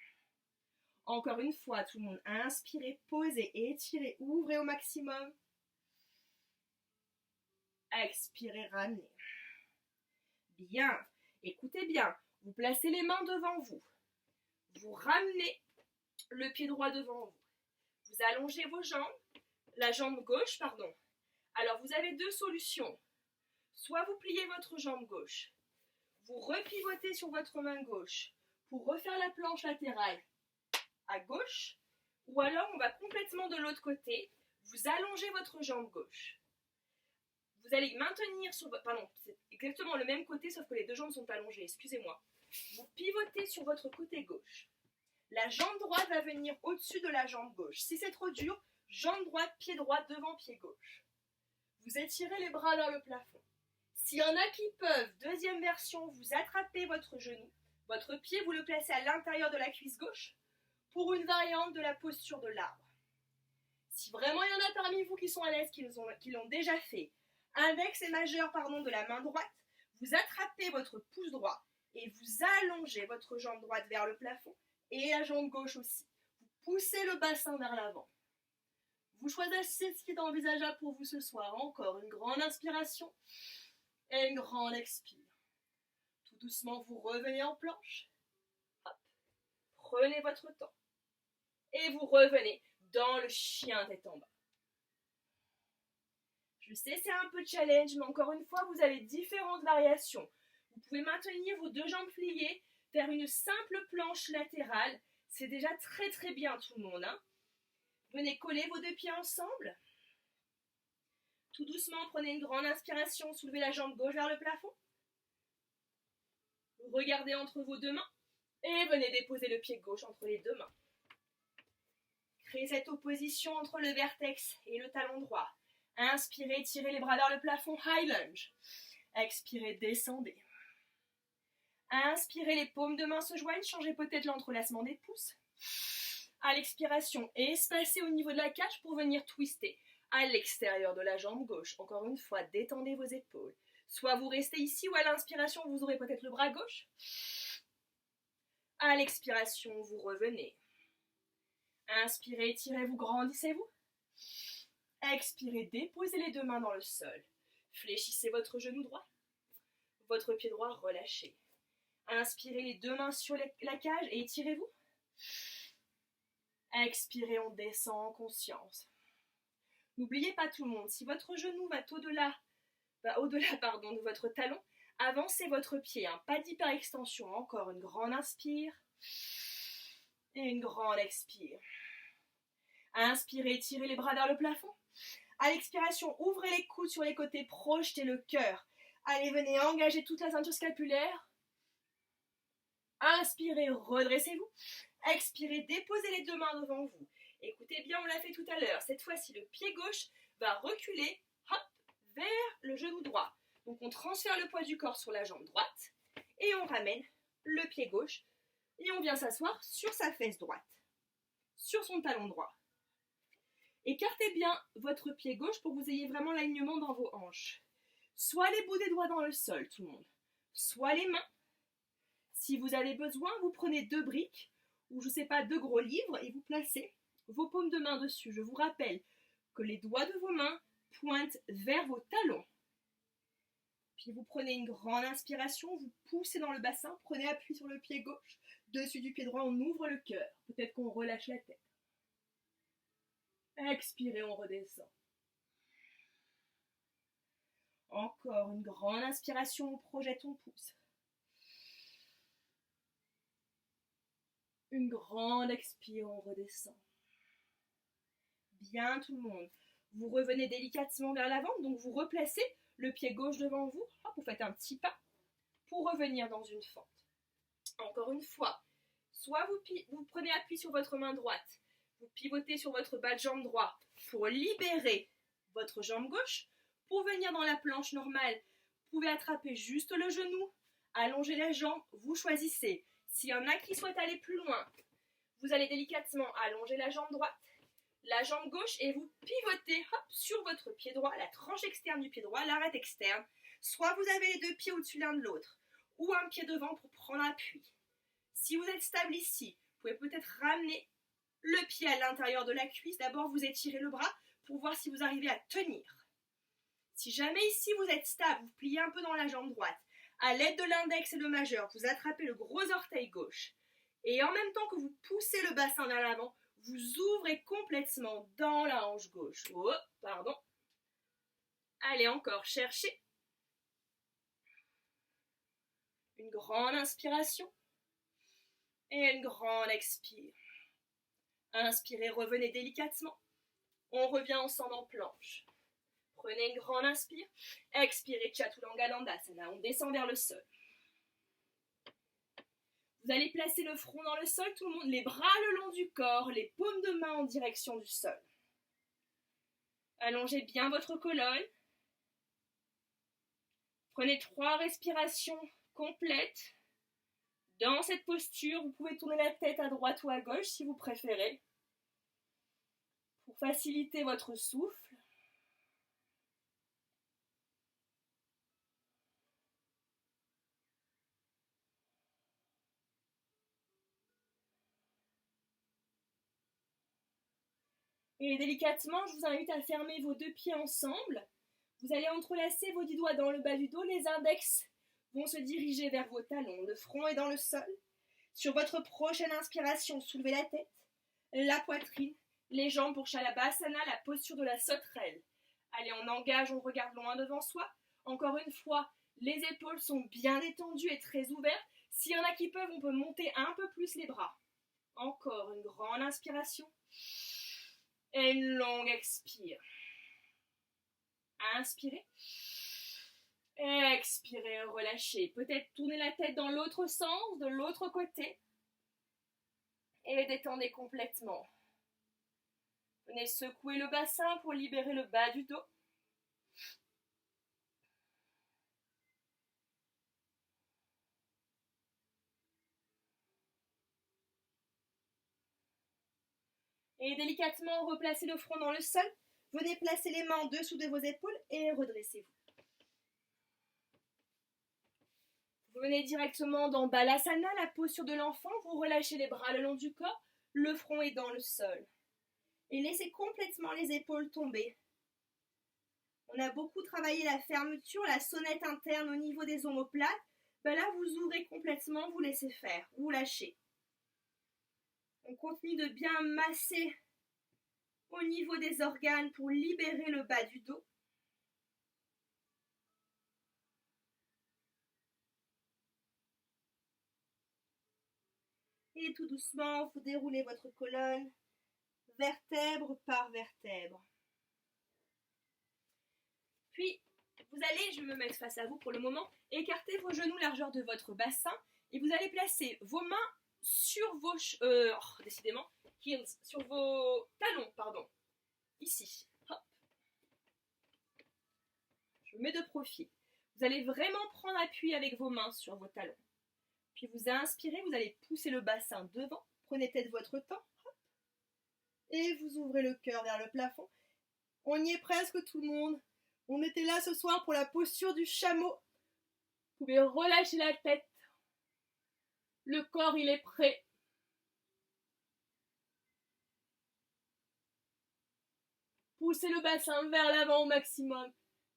Encore une fois, tout le monde, inspirez, posez, étirez, ouvrez au maximum. Expirez, ramenez. Bien, écoutez bien, vous placez les mains devant vous. Vous ramenez le pied droit devant vous. Vous allongez vos jambes, la jambe gauche, pardon. Alors vous avez 2 solutions. Soit vous pliez votre jambe gauche, vous repivotez sur votre main gauche pour refaire la planche latérale à gauche, ou alors on va complètement de l'autre côté, vous allongez votre jambe gauche. Vous allez maintenir sur votre... Pardon, c'est exactement le même côté, sauf que les 2 jambes sont allongées, excusez-moi. Vous pivotez sur votre côté gauche. La jambe droite va venir au-dessus de la jambe gauche. Si c'est trop dur, jambe droite, pied droit devant pied gauche. Vous étirez les bras vers le plafond. S'il y en a qui peuvent, deuxième version, vous attrapez votre genou, votre pied, vous le placez à l'intérieur de la cuisse gauche pour une variante de la posture de l'arbre. Si vraiment il y en a parmi vous qui sont à l'aise, qui l'ont déjà fait, index et majeur de la main droite, vous attrapez votre pouce droit et vous allongez votre jambe droite vers le plafond et la jambe gauche aussi. Vous poussez le bassin vers l'avant. Vous choisissez ce qui est envisageable pour vous ce soir. Encore une grande inspiration et une grande expire. Tout doucement, vous revenez en planche. Hop. Prenez votre temps. Et vous revenez dans le chien tête en bas. Je sais, c'est un peu challenge, mais encore une fois, vous avez différentes variations. Vous pouvez maintenir vos 2 jambes pliées, faire une simple planche latérale. C'est déjà très très bien tout le monde. Venez coller vos 2 pieds ensemble. Tout doucement, prenez une grande inspiration, soulevez la jambe gauche vers le plafond. Regardez entre vos 2 mains et venez déposer le pied gauche entre les 2 mains. Créez cette opposition entre le vertex et le talon droit. Inspirez, tirez les bras vers le plafond, high lunge. Expirez, descendez. Inspirez, les paumes de main se joignent, changez peut-être l'entrelacement des pouces. À l'expiration, espacez au niveau de la cage pour venir twister à l'extérieur de la jambe gauche. Encore une fois, détendez vos épaules. Soit vous restez ici ou à l'inspiration, vous aurez peut-être le bras gauche. À l'expiration, vous revenez. Inspirez, étirez-vous, grandissez-vous. Expirez, déposez les 2 mains dans le sol. Fléchissez votre genou droit. Votre pied droit, relâchez. Inspirez les 2 mains sur la cage et étirez-vous. Expirez, on descend en conscience. N'oubliez pas tout le monde, si votre genou va au-delà de votre talon, avancez votre pied, pas d'hyperextension. Encore une grande inspire et une grande expire. Inspirez, tirez les bras vers le plafond. À l'expiration, ouvrez les coudes sur les côtés, projetez le cœur. Allez, venez engager toute la ceinture scapulaire. Inspirez, redressez-vous. Expirez, déposez les deux mains devant vous. Écoutez bien, on l'a fait tout à l'heure. Cette fois-ci, le pied gauche va reculer, hop, vers le genou droit. Donc on transfère le poids du corps sur la jambe droite et on ramène le pied gauche et on vient s'asseoir sur sa fesse droite, sur son talon droit. Écartez bien votre pied gauche pour que vous ayez vraiment l'alignement dans vos hanches. Soit les bouts des doigts dans le sol, tout le monde, soit les mains. Si vous avez besoin, vous prenez 2 briques ou je ne sais pas, 2 gros livres et vous placez vos paumes de main dessus. Je vous rappelle que les doigts de vos mains pointent vers vos talons. Puis vous prenez une grande inspiration, vous poussez dans le bassin, prenez appui sur le pied gauche, dessus du pied droit, on ouvre le cœur. Peut-être qu'on relâche la tête. Expirez, on redescend. Encore une grande inspiration, on projette, on pousse. Une grande expire, on redescend. Bien tout le monde. Vous revenez délicatement vers l'avant, donc vous replacez le pied gauche devant vous. Hop, vous faites un petit pas pour revenir dans une fente. Encore une fois, soit vous prenez appui sur votre main droite, vous pivotez sur votre bas de jambe droit pour libérer votre jambe gauche. Pour venir dans la planche normale, vous pouvez attraper juste le genou, allonger la jambe, vous choisissez. S'il y en a qui souhaitent aller plus loin, vous allez délicatement allonger la jambe droite, la jambe gauche et vous pivotez hop, sur votre pied droit, la tranche externe du pied droit, l'arête externe. Soit vous avez les 2 pieds au-dessus l'un de l'autre, ou un pied devant pour prendre appui. Si vous êtes stable ici, vous pouvez peut-être ramener le pied à l'intérieur de la cuisse. D'abord, vous étirez le bras pour voir si vous arrivez à tenir. Si jamais ici vous êtes stable, vous pliez un peu dans la jambe droite. À l'aide de l'index et le majeur, vous attrapez le gros orteil gauche. Et en même temps que vous poussez le bassin vers l'avant, vous ouvrez complètement dans la hanche gauche. Oh, pardon. Allez, encore, cherchez. Une grande inspiration. Et une grande expire. Inspirez, revenez délicatement. On revient ensemble en planche. Prenez une grande inspire. Expirez, Chaturanga Dandasana. On descend vers le sol. Vous allez placer le front dans le sol, tout le monde. Les bras le long du corps, les paumes de main en direction du sol. Allongez bien votre colonne. Prenez 3 respirations complètes. Dans cette posture, vous pouvez tourner la tête à droite ou à gauche si vous préférez. Pour faciliter votre souffle. Et délicatement, je vous invite à fermer vos 2 pieds ensemble. Vous allez entrelacer vos 10 doigts dans le bas du dos. Les index vont se diriger vers vos talons. Le front est dans le sol. Sur votre prochaine inspiration, soulevez la tête, la poitrine, les jambes pour Shalabhasana, la posture de la sauterelle. Allez, on engage, on regarde loin devant soi. Encore une fois, les épaules sont bien étendues et très ouvertes. S'il y en a qui peuvent, on peut monter un peu plus les bras. Encore une grande inspiration. Et une longue expire. Inspirez. Expirez, relâchez. Peut-être tourner la tête dans l'autre sens, de l'autre côté. Et détendez complètement. Venez secouer le bassin pour libérer le bas du dos. Et délicatement, replacez le front dans le sol. Venez placer les mains en dessous de vos épaules et redressez-vous. Vous venez directement dans Balasana, la posture de l'enfant. Vous relâchez les bras le long du corps. Le front est dans le sol. Et laissez complètement les épaules tomber. On a beaucoup travaillé la fermeture, la sonnette interne au niveau des omoplates. Là, vous ouvrez complètement, vous laissez faire, vous lâchez. On continue de bien masser au niveau des organes pour libérer le bas du dos. Et tout doucement, vous déroulez votre colonne, vertèbre par vertèbre. Puis, vous allez, je vais me mettre face à vous pour le moment, écarter vos genoux largeur de votre bassin et vous allez placer vos mains sur vos... décidément, heels, sur vos talons, pardon. Ici. Hop. Je me mets de profil. Vous allez vraiment prendre appui avec vos mains sur vos talons. Puis vous inspirez, vous allez pousser le bassin devant. Prenez peut-être votre temps. Hop. Et vous ouvrez le cœur vers le plafond. On y est presque tout le monde. On était là ce soir pour la posture du chameau. Vous pouvez relâcher la tête. Le corps, il est prêt. Poussez le bassin vers l'avant au maximum.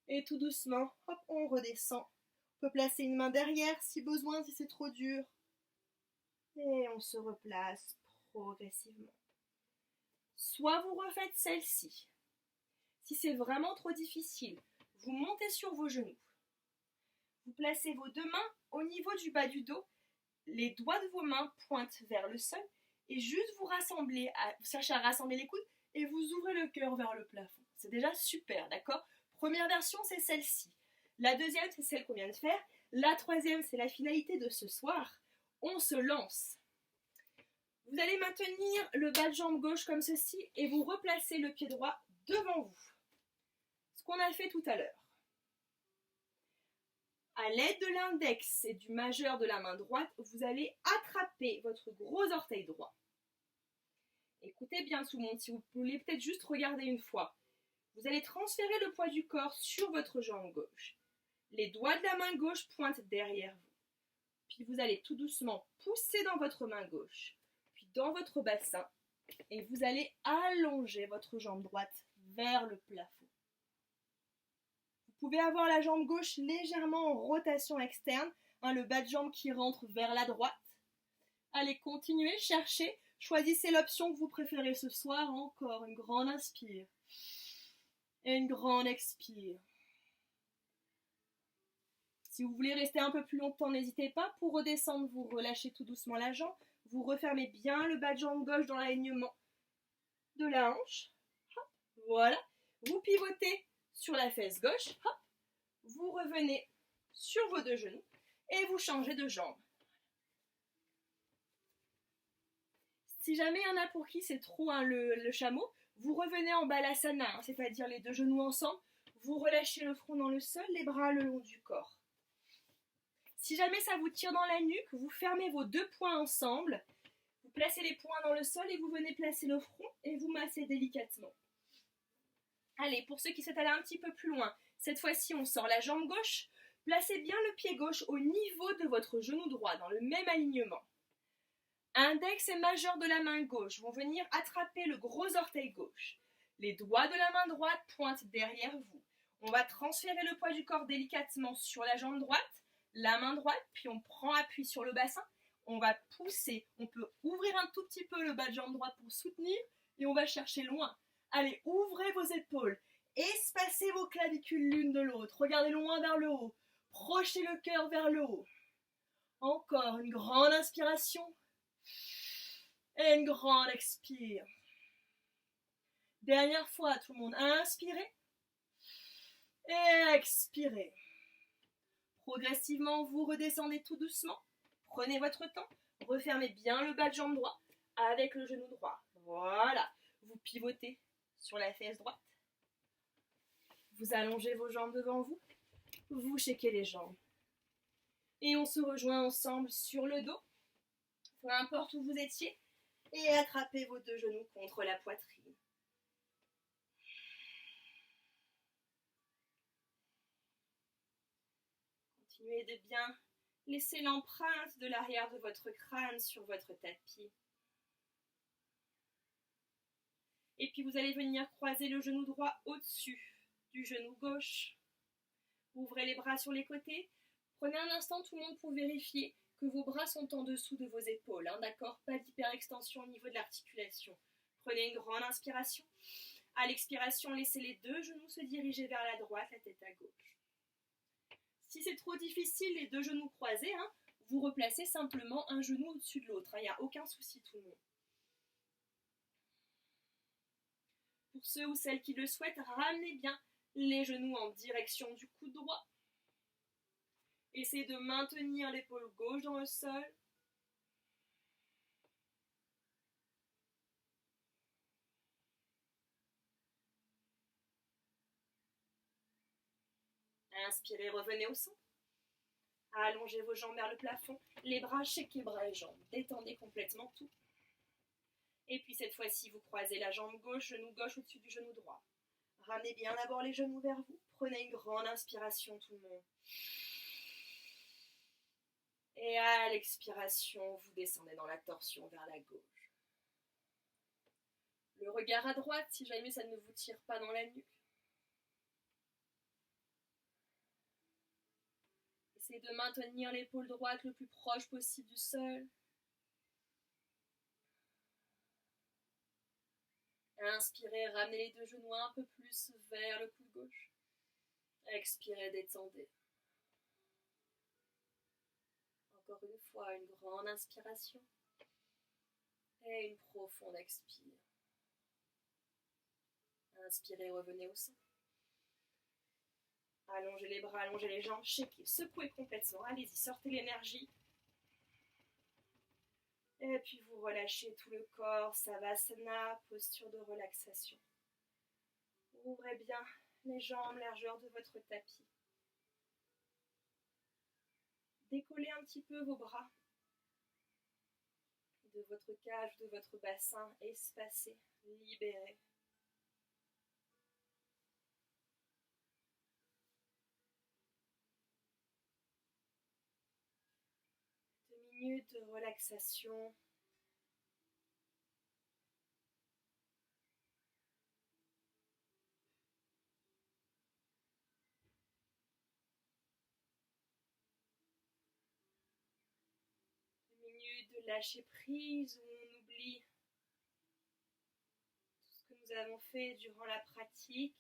Et tout doucement, hop, on redescend. On peut placer une main derrière si besoin, si c'est trop dur. Et on se replace progressivement. Soit vous refaites celle-ci. Si c'est vraiment trop difficile, vous montez sur vos genoux. Vous placez vos deux mains au niveau du bas du dos. Les doigts de vos mains pointent vers le sol. Et juste vous cherchez à rassembler les coudes et vous ouvrez le cœur vers le plafond. C'est déjà super, d'accord ? Première version, c'est celle-ci. La deuxième, c'est celle qu'on vient de faire. La troisième, c'est la finalité de ce soir. On se lance. Vous allez maintenir le bas de jambe gauche comme ceci et vous replacez le pied droit devant vous. Ce qu'on a fait tout à l'heure. À l'aide de l'index et du majeur de la main droite, vous allez attraper votre gros orteil droit. Écoutez bien tout le monde, si vous voulez peut-être juste regarder une fois. Vous allez transférer le poids du corps sur votre jambe gauche. Les doigts de la main gauche pointent derrière vous. Puis vous allez tout doucement pousser dans votre main gauche, puis dans votre bassin, et vous allez allonger votre jambe droite vers le plafond. Vous pouvez avoir la jambe gauche légèrement en rotation externe, le bas de jambe qui rentre vers la droite. Allez, continuez, cherchez, choisissez l'option que vous préférez ce soir. Encore une grande inspire et une grande expire. Si vous voulez rester un peu plus longtemps, n'hésitez pas. Pour redescendre, vous relâchez tout doucement la jambe. Vous refermez bien le bas de jambe gauche dans l'alignement de la hanche. Hop, voilà. Vous pivotez sur la fesse gauche. Hop. Vous revenez sur vos deux genoux et vous changez de jambe. Si jamais il y en a pour qui c'est trop le chameau, vous revenez en balasana, c'est-à-dire les deux genoux ensemble. Vous relâchez le front dans le sol, les bras le long du corps. Si jamais ça vous tire dans la nuque, vous fermez vos deux poings ensemble. Vous placez les poings dans le sol et vous venez placer le front et vous massez délicatement. Allez, pour ceux qui souhaitent aller un petit peu plus loin, cette fois-ci on sort la jambe gauche. Placez bien le pied gauche au niveau de votre genou droit, dans le même alignement. Index et majeur de la main gauche vont venir attraper le gros orteil gauche. Les doigts de la main droite pointent derrière vous. On va transférer le poids du corps délicatement sur la jambe droite, la main droite, puis on prend appui sur le bassin. On va pousser, on peut ouvrir un tout petit peu le bas de jambe droite pour soutenir et on va chercher loin. Allez, ouvrez vos épaules, espacez vos clavicules l'une de l'autre, regardez loin vers le haut, prochez le cœur vers le haut. Encore une grande inspiration. Et une grande expire. Dernière fois, tout le monde. Inspirez. Et expirez. Progressivement, vous redescendez tout doucement. Prenez votre temps. Refermez bien le bas de jambe droit avec le genou droit. Voilà. Vous pivotez sur la fesse droite. Vous allongez vos jambes devant vous. Vous shakez les jambes. Et on se rejoint ensemble sur le dos. Peu importe où vous étiez. Et attrapez vos deux genoux contre la poitrine. Continuez de bien laisser l'empreinte de l'arrière de votre crâne sur votre tapis. Et puis vous allez venir croiser le genou droit au-dessus du genou gauche. Ouvrez les bras sur les côtés. Prenez un instant tout le monde pour vérifier que vos bras sont en dessous de vos épaules, d'accord ? Pas d'hyperextension au niveau de l'articulation. Prenez une grande inspiration. À l'expiration, laissez les deux genoux se diriger vers la droite, la tête à gauche. Si c'est trop difficile, les deux genoux croisés, vous replacez simplement un genou au-dessus de l'autre. Il n'y a aucun souci tout le monde. Pour ceux ou celles qui le souhaitent, ramenez bien les genoux en direction du coude droit. Essayez de maintenir l'épaule gauche dans le sol. Inspirez, revenez au centre. Allongez vos jambes vers le plafond, les bras, shaker bras et jambes. Détendez complètement tout. Et puis cette fois-ci, vous croisez la jambe gauche, genou gauche au-dessus du genou droit. Ramenez bien d'abord les genoux vers vous. Prenez une grande inspiration, tout le monde. Et à l'expiration, vous descendez dans la torsion vers la gauche. Le regard à droite, si jamais ça ne vous tire pas dans la nuque. Essayez de maintenir l'épaule droite le plus proche possible du sol. Inspirez, ramenez les deux genoux un peu plus vers le coude gauche. Expirez, détendez. Encore une fois, une grande inspiration. Et une profonde expire. Inspirez, revenez au centre. Allongez les bras, allongez les jambes, shakez, secouez complètement. Allez-y, sortez l'énergie. Et puis vous relâchez tout le corps, Savasana, posture de relaxation. Ouvrez bien les jambes, largeur de votre tapis. Décollez un petit peu vos bras de votre cage, de votre bassin, espacé, libéré. 2 minutes de relaxation. De lâcher prise, où on oublie tout ce que nous avons fait durant la pratique.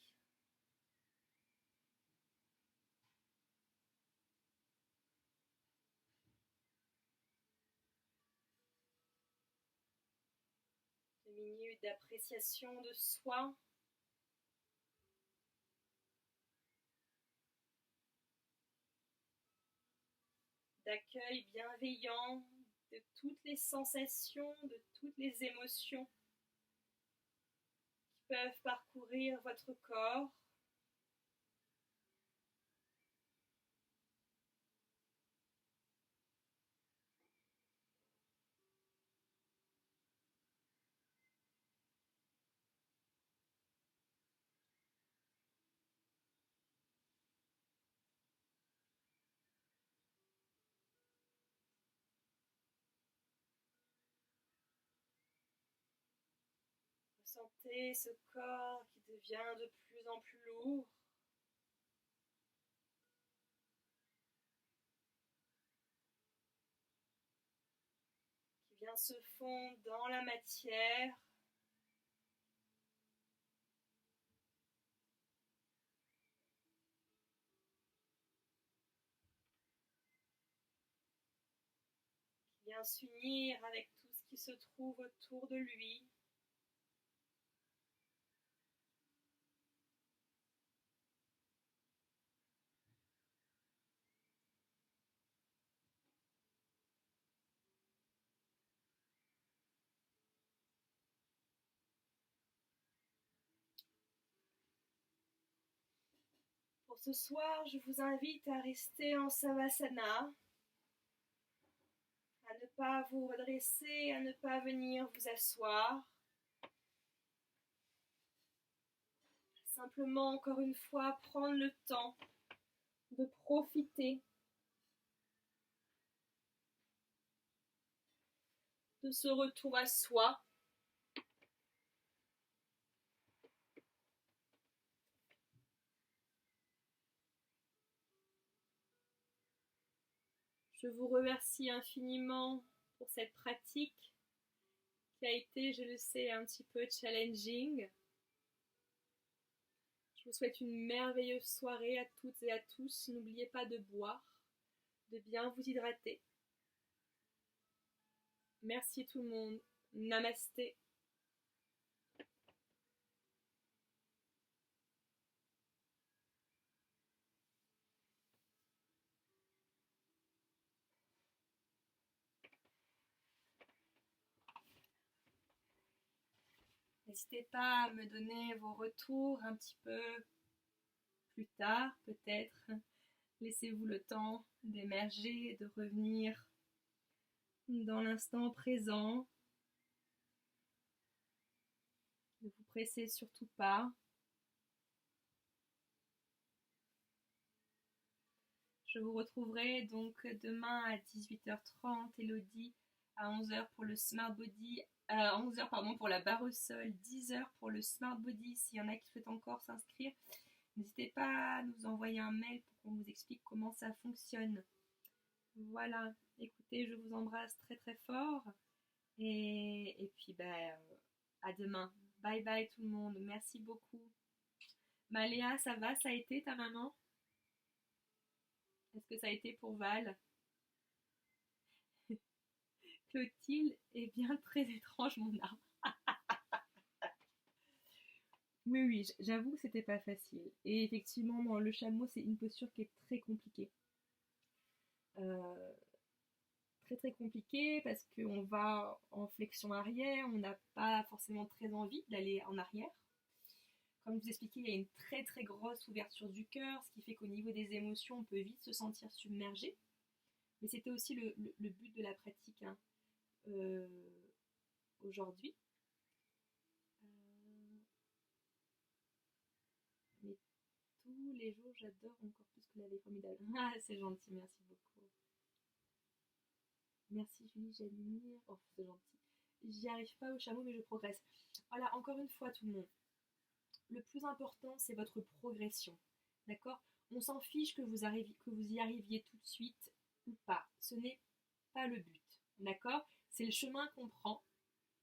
Deux minutes d'appréciation de soi. D'accueil bienveillant de toutes les sensations, de toutes les émotions qui peuvent parcourir votre corps. Ressentez ce corps qui devient de plus en plus lourd. Qui vient se fondre dans la matière. Qui vient s'unir avec tout ce qui se trouve autour de lui. Pour ce soir, je vous invite à rester en Savasana, à ne pas vous redresser, à ne pas venir vous asseoir. Simplement, encore une fois, prendre le temps de profiter de ce retour à soi. Je vous remercie infiniment pour cette pratique qui a été, je le sais, un petit peu challenging. Je vous souhaite une merveilleuse soirée à toutes et à tous. N'oubliez pas de boire, de bien vous hydrater. Merci tout le monde. Namasté. N'hésitez pas à me donner vos retours un petit peu plus tard, peut-être. Laissez-vous le temps d'émerger, de revenir dans l'instant présent. Ne vous pressez surtout pas. Je vous retrouverai donc demain à 18h30, Elodie, à 11h pour le Smart Body, à 11h pardon, pour la barre au sol, 10h pour le Smart Body. S'il y en a qui souhaitent encore s'inscrire, n'hésitez pas à nous envoyer un mail pour qu'on vous explique comment ça fonctionne. Voilà, écoutez, je vous embrasse très très fort et puis à demain. Bye bye tout le monde, merci beaucoup. Maléa, ça va? Ça a été ta maman? Est-ce que ça a été pour Val? Clotilde est bien très étrange, mon arbre. Oui, oui, j'avoue que c'était pas facile. Et effectivement, dans le chameau, c'est une posture qui est très compliquée. Euh, Très très compliquée parce qu'on va en flexion arrière, on n'a pas forcément très envie d'aller en arrière. Comme je vous expliquais, il y a une très très grosse ouverture du cœur, ce qui fait qu'au niveau des émotions, on peut vite se sentir submergé. Mais c'était aussi le but de la pratique hein, euh, aujourd'hui. Mais tous les jours, j'adore encore plus que la vie formidable. Ah, c'est gentil, merci beaucoup. Merci Julie, j'admire. Oh, c'est gentil. J'y arrive pas au chameau, mais je progresse. Voilà, encore une fois, tout le monde. Le plus important, c'est votre progression. D'accord? On s'en fiche que que vous y arriviez tout de suite ou pas. Ce n'est pas le but. D'accord? C'est le chemin qu'on prend.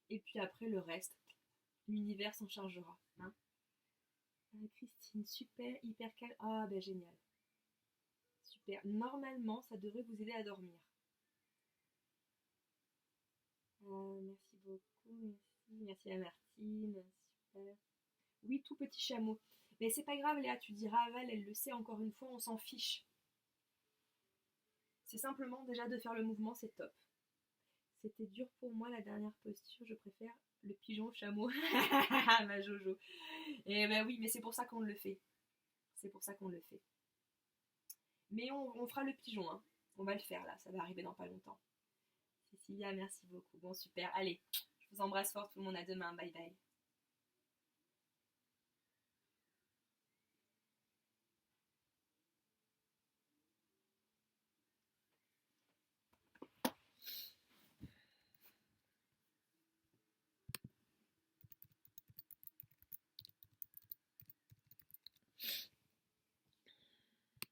Et puis après, le reste, l'univers s'en chargera. Hein. Christine, super, hyper calme. Ah, ben génial. Super. Normalement, ça devrait vous aider à dormir. Merci beaucoup. Merci. Merci à Martine. Super. Oui, tout petit chameau. Mais c'est pas grave, Léa, tu diras à Val, elle le sait encore une fois, on s'en fiche. C'est simplement déjà de faire le mouvement, c'est top. C'était dur pour moi la dernière posture, je préfère le pigeon chameau. Ma Jojo. Et ben oui, mais c'est pour ça qu'on le fait. C'est pour ça qu'on le fait. Mais on fera le pigeon, hein. On va le faire là, ça va arriver dans pas longtemps. Cécilia, merci beaucoup. Bon, super. Allez, je vous embrasse fort tout le monde, à demain. Bye bye.